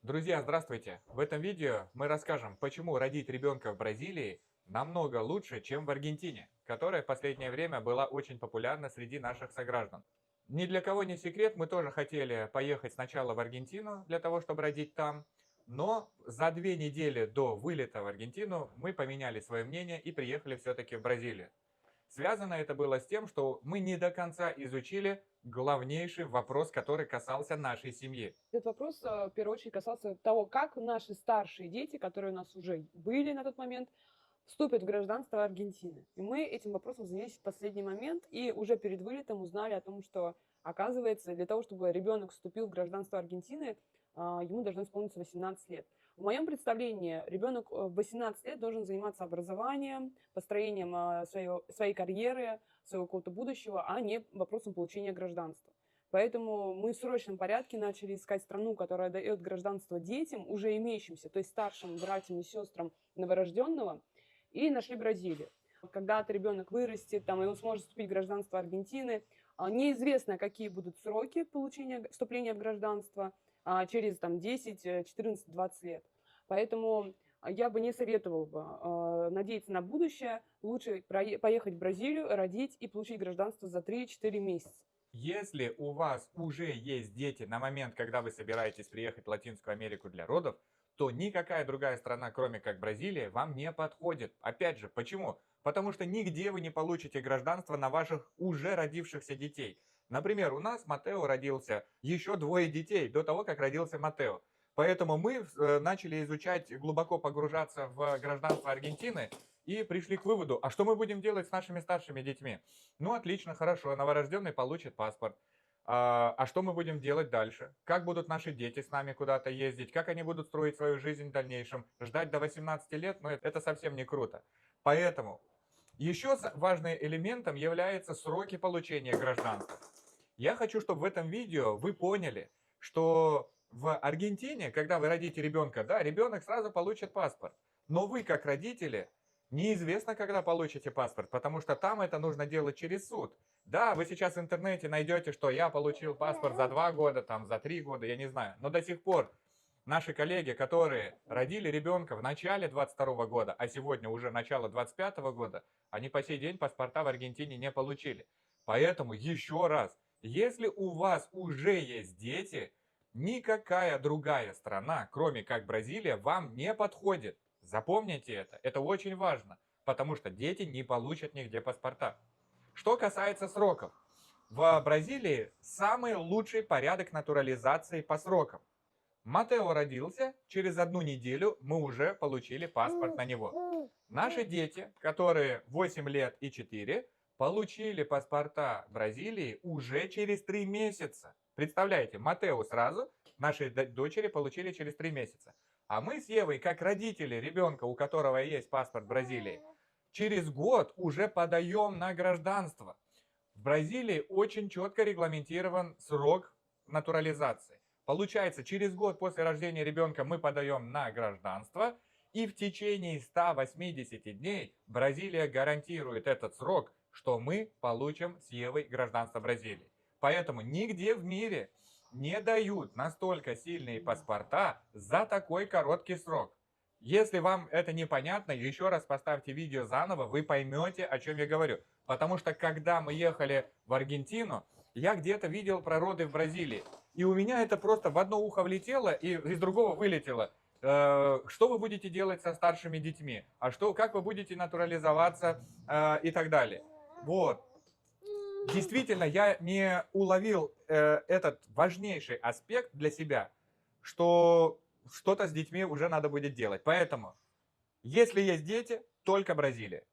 Друзья, здравствуйте! В этом видео мы расскажем, почему родить ребенка в Бразилии намного лучше, чем в Аргентине, которая в последнее время была очень популярна среди наших сограждан. Ни для кого не секрет, мы тоже хотели поехать сначала в Аргентину для того, чтобы родить там, но за 2 недели до вылета в Аргентину мы поменяли свое мнение и приехали все-таки в Бразилию. Связано это было с тем, что мы не до конца изучили главнейший вопрос, который касался нашей семьи. Этот вопрос, в первую очередь, касался того, как наши старшие дети, которые у нас уже были на тот момент, вступят в гражданство Аргентины. И мы этим вопросом занялись в последний момент и уже перед вылетом узнали о том, что, оказывается, для того, чтобы ребенок вступил в гражданство Аргентины, ему должно исполниться 18 лет. В моем представлении ребенок в 18 лет должен заниматься образованием, построением своей карьеры, своего какого-то будущего, а не вопросом получения гражданства. Поэтому мы в срочном порядке начали искать страну, которая дает гражданство детям, уже имеющимся, то есть старшим братьям и сестрам новорожденного, и нашли Бразилию. Когда-то ребенок вырастет, там, и он сможет вступить в гражданство Аргентины. Неизвестно, какие будут сроки получения, вступления в гражданство через там, 10, 14, 20 лет. Поэтому я бы не советовала бы надеяться на будущее. Лучше поехать в Бразилию, родить и получить гражданство за 3-4 месяца. Если у вас уже есть дети на момент, когда вы собираетесь приехать в Латинскую Америку для родов, то никакая другая страна, кроме как Бразилия, вам не подходит. Опять же, почему? Потому что нигде вы не получите гражданство на ваших уже родившихся детей. Например, у нас Матео родился, еще 2 детей до того, как родился Матео. Поэтому мы начали изучать, глубоко погружаться в гражданство Аргентины и пришли к выводу, а что мы будем делать с нашими старшими детьми? Ну, отлично, хорошо, новорожденный получит паспорт. А что мы будем делать дальше? Как будут наши дети с нами куда-то ездить? Как они будут строить свою жизнь в дальнейшем? Ждать до 18 лет? Ну, это совсем не круто. Поэтому еще важным элементом являются сроки получения гражданства. Я хочу, чтобы в этом видео вы поняли, что в Аргентине, когда вы родите ребенка, да, ребенок сразу получит паспорт. Но вы, как родители, неизвестно, когда получите паспорт, потому что там это нужно делать через суд. Да, вы сейчас в интернете найдете, что я получил паспорт за 2 года, там, за 3 года, я не знаю. Но до сих пор наши коллеги, которые родили ребенка в начале 22 года, а сегодня уже начало 25 года, они по сей день паспорта в Аргентине не получили. Поэтому еще раз, если у вас уже есть дети, никакая другая страна, кроме как Бразилия, вам не подходит. Запомните это, это очень важно, потому что дети не получат нигде паспорта. Что касается сроков. В Бразилии самый лучший порядок натурализации по срокам. Матео родился, через 1 неделю мы уже получили паспорт на него. Наши дети, которые 8 лет и 4, получили паспорта Бразилии уже через 3 месяца. Представляете, Матео сразу, наши дочери получили через 3 месяца. А мы с Евой, как родители ребенка, у которого есть паспорт Бразилии, через год уже подаем на гражданство. В Бразилии очень четко регламентирован срок натурализации. Получается, через год после рождения ребенка мы подаем на гражданство, и в течение 180 дней Бразилия гарантирует этот срок, что мы получим с Евой гражданство Бразилии. Поэтому нигде в мире не дают настолько сильные паспорта за такой короткий срок. Если вам это непонятно, еще раз поставьте видео заново, вы поймете, о чем я говорю. Потому что когда мы ехали в Аргентину, я где-то видел про роды в Бразилии. И у меня это просто в одно ухо влетело и из другого вылетело. Что вы будете делать со старшими детьми? А что, как вы будете натурализоваться и так далее. Вот. Действительно, я не уловил этот важнейший аспект для себя, что что-то с детьми уже надо будет делать. Поэтому, если есть дети, только Бразилия.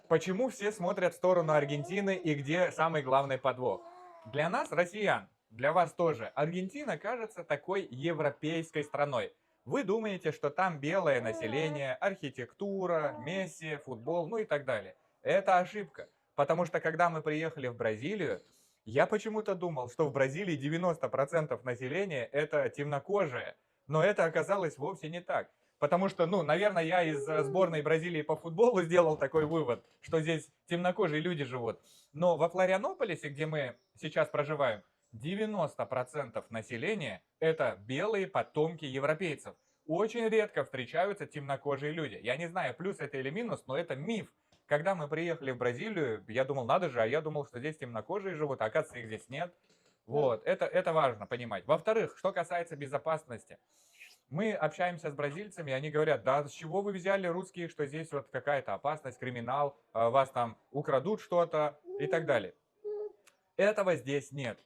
Почему все смотрят в сторону Аргентины и где самый главный подвох? Для нас, россиян, для вас тоже, Аргентина кажется такой европейской страной. Вы думаете, что там белое население, архитектура, Месси, футбол, ну и так далее. Это ошибка. Потому что когда мы приехали в Бразилию, я почему-то думал, что в Бразилии 90% населения это темнокожие. Но это оказалось вовсе не так. Потому что, ну, наверное, я из сборной Бразилии по футболу сделал такой вывод, что здесь темнокожие люди живут. Но во Флорианополисе, где мы сейчас проживаем, 90% населения это белые потомки европейцев. Очень редко встречаются темнокожие люди. Я не знаю, плюс это или минус, но это миф. Когда мы приехали в Бразилию, я думал, надо же, а я думал, что здесь темнокожие живут, а оказывается, их здесь нет. Да. Вот, это важно понимать. Во-вторых, что касается безопасности. Мы общаемся с бразильцами, и они говорят, да с чего вы взяли русские, что здесь вот какая-то опасность, криминал, вас там украдут что-то и так далее. Этого здесь нет.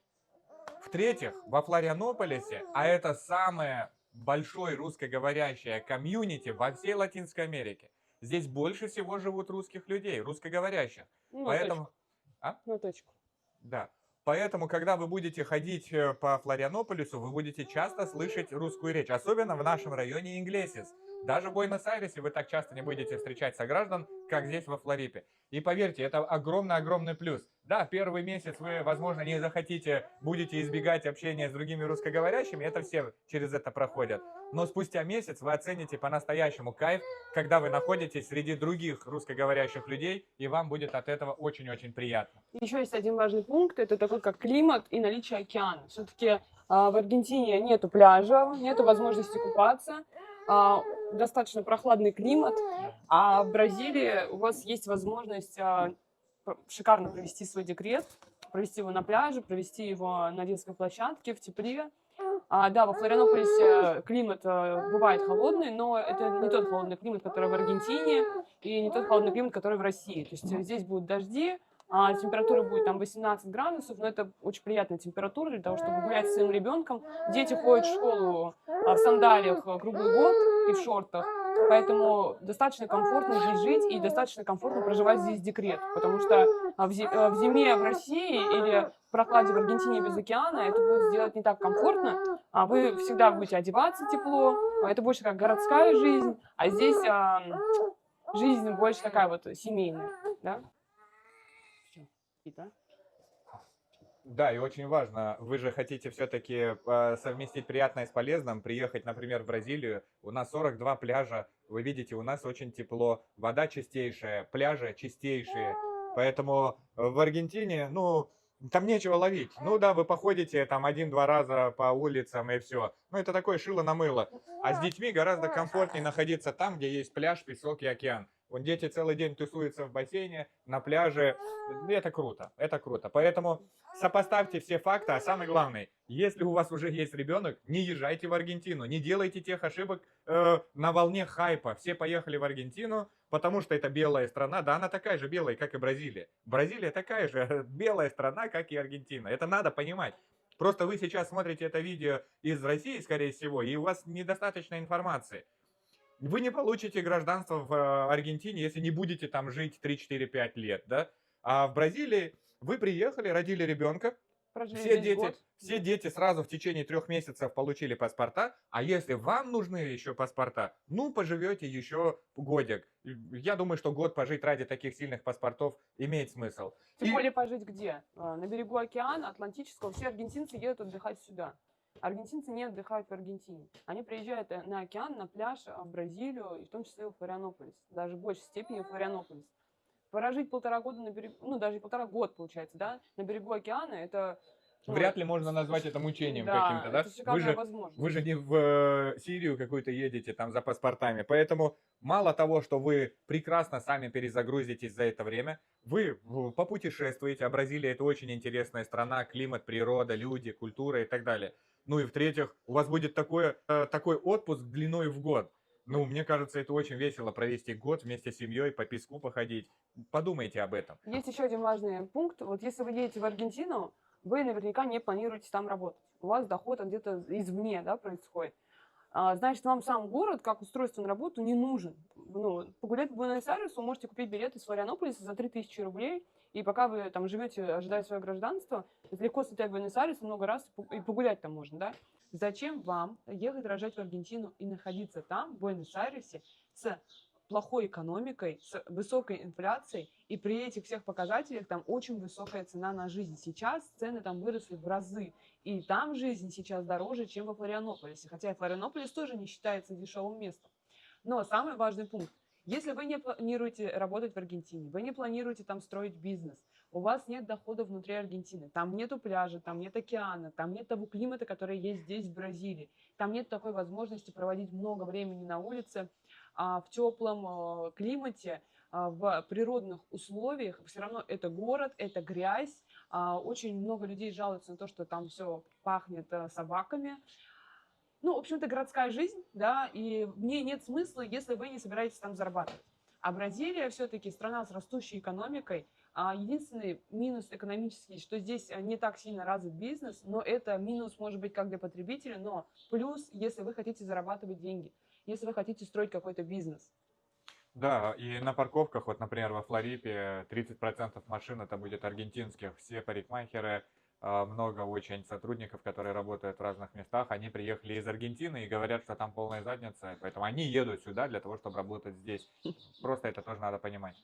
В-третьих, во Флорианополисе, а это самое большое русскоговорящее комьюнити во всей Латинской Америке, здесь больше всего живут русских людей, русскоговорящих. Ну, на Поэтому... точку. А? На точку. Да. Поэтому, когда вы будете ходить по Флорианополису, вы будете часто слышать русскую речь, особенно в нашем районе Инглесис. Даже в Буэнос-Айресе вы так часто не будете встречать сограждан, как здесь во Флорипе. И поверьте, это огромный-огромный плюс. Да, первый месяц вы, возможно, не захотите, будете избегать общения с другими русскоговорящими, это все через это проходят. Но спустя месяц вы оцените по-настоящему кайф, когда вы находитесь среди других русскоговорящих людей, и вам будет от этого очень-очень приятно. Еще есть один важный пункт, это такой как климат и наличие океана. Все-таки в Аргентине нету пляжа, нету возможности купаться, достаточно прохладный климат, а в Бразилии у вас есть возможность шикарно провести свой декрет, провести его на пляже, провести его на детской площадке в тепле. Да, во Флорианополисе климат бывает холодный, но это не тот холодный климат, который в Аргентине, и не тот холодный климат, который в России. То есть здесь будут дожди, температура будет там 18 градусов, но это очень приятная температура для того, чтобы гулять с своим ребенком. Дети ходят в школу в сандалиях круглый год и в шортах, поэтому достаточно комфортно здесь жить и достаточно комфортно проживать здесь декрет, потому что в зиме в России или в прохладе в Аргентине без океана это будет сделать не так комфортно, вы всегда будете одеваться тепло, это больше как городская жизнь, а здесь жизнь больше такая вот семейная, да? Да? Да, и очень важно, вы же хотите все-таки совместить приятное с полезным, приехать, например, в Бразилию, у нас 42 пляжа, вы видите, у нас очень тепло, вода чистейшая, пляжи чистейшие, поэтому в Аргентине, ну, там нечего ловить. Ну да, вы походите там 1-2 раза по улицам и все. Ну это такое шило на мыло. А с детьми гораздо комфортнее находиться там, где есть пляж, песок и океан. Вон дети целый день тусуются в бассейне, на пляже. Это круто, это круто. Поэтому сопоставьте все факты, а самое главное, если у вас уже есть ребенок, не езжайте в Аргентину, не делайте тех ошибок на волне хайпа. Все поехали в Аргентину, потому что это белая страна, да, она такая же белая, как и Бразилия. Бразилия такая же белая страна, как и Аргентина. Это надо понимать. Просто вы сейчас смотрите это видео из России, скорее всего, и у вас недостаточно информации. Вы не получите гражданство в Аргентине, если не будете там жить 3-4-5 лет, да? А в Бразилии вы приехали, родили ребенка, все дети сразу в течение 3 месяцев получили паспорта, а если вам нужны еще паспорта, ну, поживете еще годик. Я думаю, что год пожить ради таких сильных паспортов имеет смысл. Тем более пожить где? На берегу океана Атлантического. Все аргентинцы едут отдыхать сюда. Аргентинцы не отдыхают в Аргентине. Они приезжают на океан, на пляж, в Бразилию, и в том числе в Флорианополис. Даже в большей степени в Флорианополис. Прожить 1,5 года на берегу, ну даже 1,5 года получается, да, на берегу океана, это... Вряд ли можно назвать это мучением да, каким-то, да? Это шикарная возможность. Вы же не в Сирию какую-то едете там за паспортами, поэтому мало того, что вы прекрасно сами перезагрузитесь за это время, вы попутешествуете, а Бразилия это очень интересная страна, климат, природа, люди, культура и так далее. Ну и в-третьих, у вас будет такой отпуск длиной в год. Ну, мне кажется, это очень весело провести год вместе с семьей, по песку походить. Подумайте об этом. Есть еще один важный пункт. Вот если вы едете в Аргентину, вы наверняка не планируете там работать. У вас доход где-то извне, да, происходит. Значит, вам сам город, как устройство на работу, не нужен. Ну, погулять по Буэнос-Айресу, вы можете купить билет из Флорианополиса за 3000 рублей, и пока вы там живете, ожидая свое гражданство, это легко слетать в Буэнос-Айрес много раз, и погулять там можно, да? Зачем вам ехать рожать в Аргентину и находиться там, в Буэнос-Айресе, с плохой экономикой, с высокой инфляцией, и при этих всех показателях там очень высокая цена на жизнь. Сейчас цены там выросли в разы, и там жизнь сейчас дороже, чем во Флорианополисе, хотя и Флорианополис тоже не считается дешевым местом. Но самый важный пункт. Если вы не планируете работать в Аргентине, вы не планируете там строить бизнес, у вас нет дохода внутри Аргентины, там нету пляжа, там нет океана, там нет того климата, который есть здесь, в Бразилии, там нет такой возможности проводить много времени на улице, в теплом климате, в природных условиях, все равно это город, это грязь, очень много людей жалуются на то, что там все пахнет собаками. Ну, в общем-то, городская жизнь, да, и в ней нет смысла, если вы не собираетесь там зарабатывать. А Бразилия все-таки страна с растущей экономикой. Единственный минус экономический, что здесь не так сильно развит бизнес, но это минус может быть как для потребителя, но плюс, если вы хотите зарабатывать деньги, если вы хотите строить какой-то бизнес. Да, и на парковках, вот, например, во Флорипе 30% машин это будет аргентинских. Все парикмахеры, много очень сотрудников, которые работают в разных местах, они приехали из Аргентины и говорят, что там полная задница, поэтому они едут сюда для того, чтобы работать здесь. Просто это тоже надо понимать.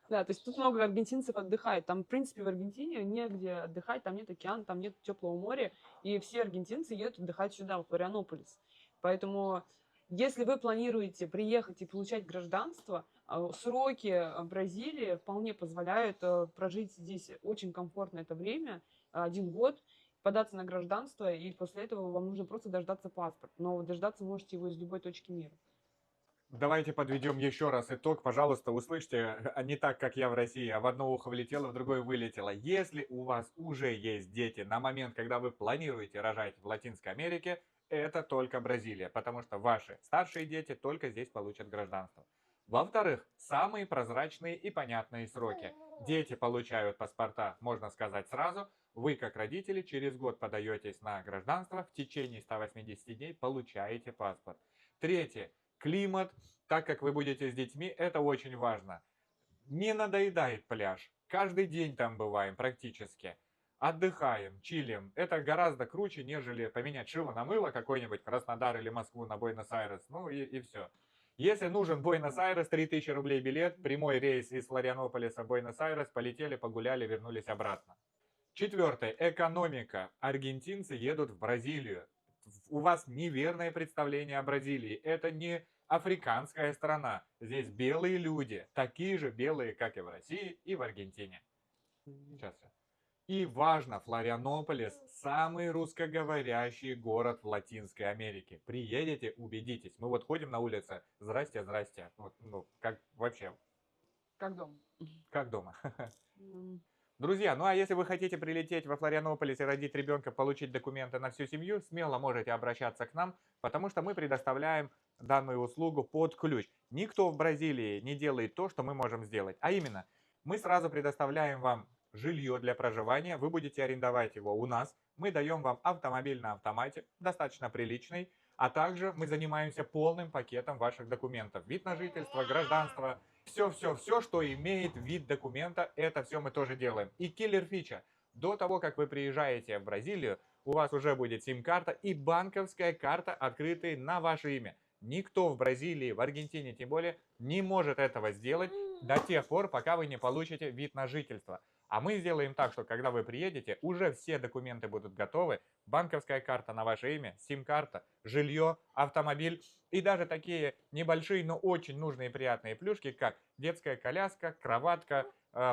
Да, то есть тут много аргентинцев отдыхает. Там, в принципе, в Аргентине негде отдыхать, там нет океана, там нет теплого моря, и все аргентинцы едут отдыхать сюда, в Флорианополис. Поэтому, если вы планируете приехать и получать гражданство, сроки Бразилии вполне позволяют прожить здесь очень комфортно это время, 1 год, податься на гражданство, и после этого вам нужно просто дождаться паспорт. Но дождаться можете его из любой точки мира. Давайте подведем еще раз итог. Пожалуйста, услышьте, не так, как я в России, а в одно ухо влетело, в другое вылетело. Если у вас уже есть дети на момент, когда вы планируете рожать в Латинской Америке, это только Бразилия, потому что ваши старшие дети только здесь получат гражданство. Во-вторых, самые прозрачные и понятные сроки. Дети получают паспорта, можно сказать, сразу. Вы, как родители, через год подаетесь на гражданство, в течение 180 дней получаете паспорт. Третье. Климат, так как вы будете с детьми, это очень важно. Не надоедает пляж. Каждый день там бываем практически. Отдыхаем, чилим. Это гораздо круче, нежели поменять шило на мыло какой-нибудь Краснодар или Москву на Буэнос-Айрес. Ну и все. Если нужен Буэнос-Айрес, 3000 рублей билет, прямой рейс из Флорианополиса в Буэнос-Айрес, полетели, погуляли, вернулись обратно. Четвертое. Экономика. Аргентинцы едут в Бразилию. У вас неверное представление о Бразилии. Это не африканская страна. Здесь белые люди, такие же белые, как и в России и в Аргентине. Сейчас. И важно, Флорианополис – самый русскоговорящий город в Латинской Америке. Приедете, убедитесь. Мы вот ходим на улице, здрасте, здрасте. Вот, ну, как вообще, Как дома. как дома. Друзья, ну а если вы хотите прилететь во Флорианополис и родить ребенка, получить документы на всю семью, смело можете обращаться к нам, потому что мы предоставляем данную услугу под ключ. Никто в Бразилии не делает то, что мы можем сделать. А именно, мы сразу предоставляем вам жилье для проживания, вы будете арендовать его у нас, мы даем вам автомобиль на автомате, достаточно приличный, а также мы занимаемся полным пакетом ваших документов. Вид на жительство, гражданство, все, что имеет вид документа, это все мы тоже делаем. И киллер фича. До того, как вы приезжаете в Бразилию, у вас уже будет сим-карта и банковская карта, открытые на ваше имя. Никто в Бразилии, в Аргентине тем более, не может этого сделать до тех пор, пока вы не получите вид на жительство. А мы сделаем так, что когда вы приедете, уже все документы будут готовы. Банковская карта на ваше имя, сим-карта, жилье, автомобиль и даже такие небольшие, но очень нужные и приятные плюшки, как детская коляска, кроватка,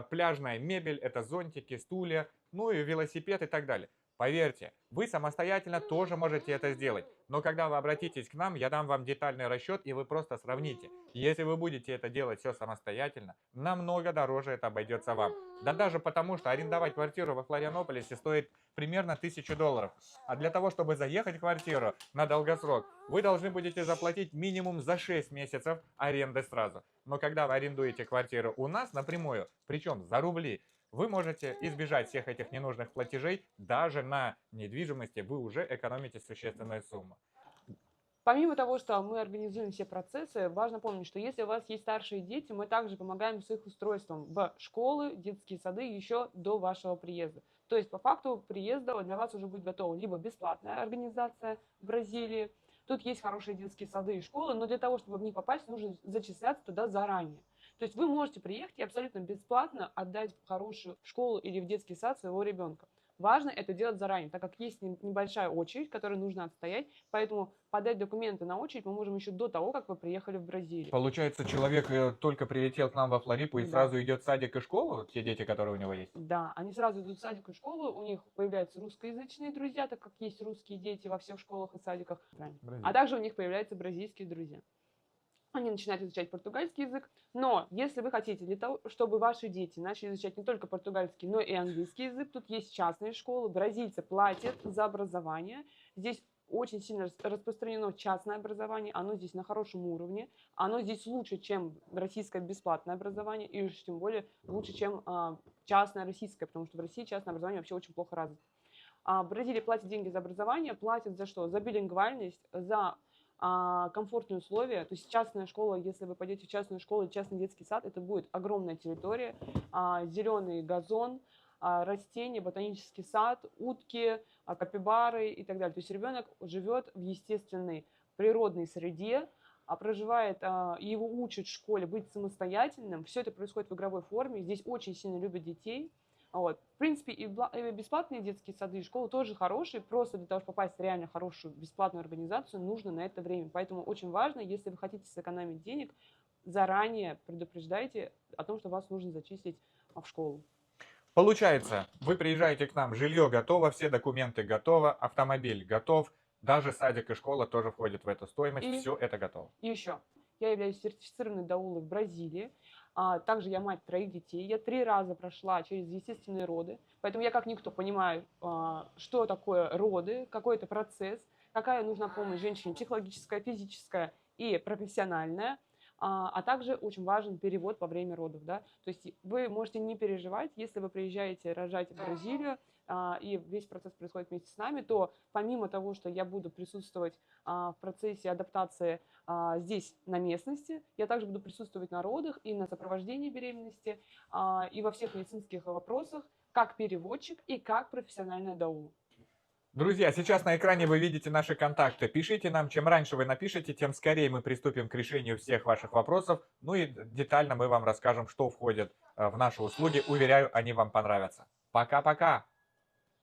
пляжная мебель, это зонтики, стулья, ну и велосипед и так далее. Поверьте, вы самостоятельно тоже можете это сделать. Но когда вы обратитесь к нам, я дам вам детальный расчет, и вы просто сравните. Если вы будете это делать все самостоятельно, намного дороже это обойдется вам. Да даже потому, что арендовать квартиру во Флорианополисе стоит примерно $1000. А для того, чтобы заехать в квартиру на долгосрок, вы должны будете заплатить минимум за 6 месяцев аренды сразу. Но когда вы арендуете квартиру у нас напрямую, причем за рубли, вы можете избежать всех этих ненужных платежей. Даже на недвижимости вы уже экономите существенную сумму. Помимо того, что мы организуем все процессы, важно помнить, что если у вас есть старшие дети, мы также помогаем с их устройством в школы, детские сады еще до вашего приезда. То есть по факту приезда для вас уже будет готова либо бесплатная организация в Бразилии, тут есть хорошие детские сады и школы, но для того, чтобы в них попасть, нужно зачисляться туда заранее. То есть вы можете приехать и абсолютно бесплатно отдать в хорошую школу или в детский сад своего ребенка. важно это делать заранее, так как есть небольшая очередь, которую нужно отстоять, поэтому подать документы на очередь мы можем еще до того, как вы приехали в Бразилию. Получается, человек только прилетел к нам во Флорипу и Да. сразу идет в садик и школу, те дети, которые у него есть? Да, они сразу идут в садик и школу, у них появляются русскоязычные друзья, так как есть русские дети во всех школах и садиках. А также у них появляются бразильские друзья. Они начинают изучать португальский язык. Но если вы хотите для того, чтобы ваши дети начали изучать не только португальский, но и английский язык, тут есть частные школы. Бразильцы платят за образование. Здесь очень сильно распространено частное образование. Оно здесь на хорошем уровне. Оно здесь лучше, чем российское бесплатное образование. И уж тем более лучше, чем частное российское. Потому что в России частное образование вообще очень плохо развито. Бразилия платит деньги за образование. Платит за что? За билингвальность, за комфортные условия. То есть частная школа, если вы пойдете в частную школу или частный детский сад, это будет огромная территория, зеленый газон, растения, ботанический сад, утки, капибары и так далее. То есть ребенок живет в естественной природной среде, проживает, его учат в школе быть самостоятельным. Все это происходит в игровой форме. Здесь очень сильно любят детей. Вот. В принципе, и бесплатные детские сады и школы тоже хорошие, просто для того, чтобы попасть в реально хорошую бесплатную организацию, нужно на это время. Поэтому очень важно, если вы хотите сэкономить денег, заранее предупреждайте о том, что вас нужно зачислить в школу. Получается, вы приезжаете к нам, жилье готово, все документы готовы, автомобиль готов, даже садик и школа тоже входят в эту стоимость, все это готово. И еще, я являюсь сертифицированной даулой в Бразилии. Также я мать 3 детей. Я 3 раза прошла через естественные роды. Поэтому я как никто понимаю, что такое роды, какой это процесс, какая нужна помощь женщине психологическая, физическая и профессиональная. А также очень важен перевод во время родов. Да? То есть вы можете не переживать, если вы приезжаете рожать в Бразилию, и весь процесс происходит вместе с нами, то помимо того, что я буду присутствовать в процессе адаптации здесь на местности, я также буду присутствовать на родах и на сопровождении беременности, и во всех медицинских вопросах, как переводчик и как профессиональная даула. Друзья, сейчас на экране вы видите наши контакты. Пишите нам, чем раньше вы напишете, тем скорее мы приступим к решению всех ваших вопросов. Ну и детально мы вам расскажем, что входит в наши услуги. Уверяю, они вам понравятся. Пока-пока!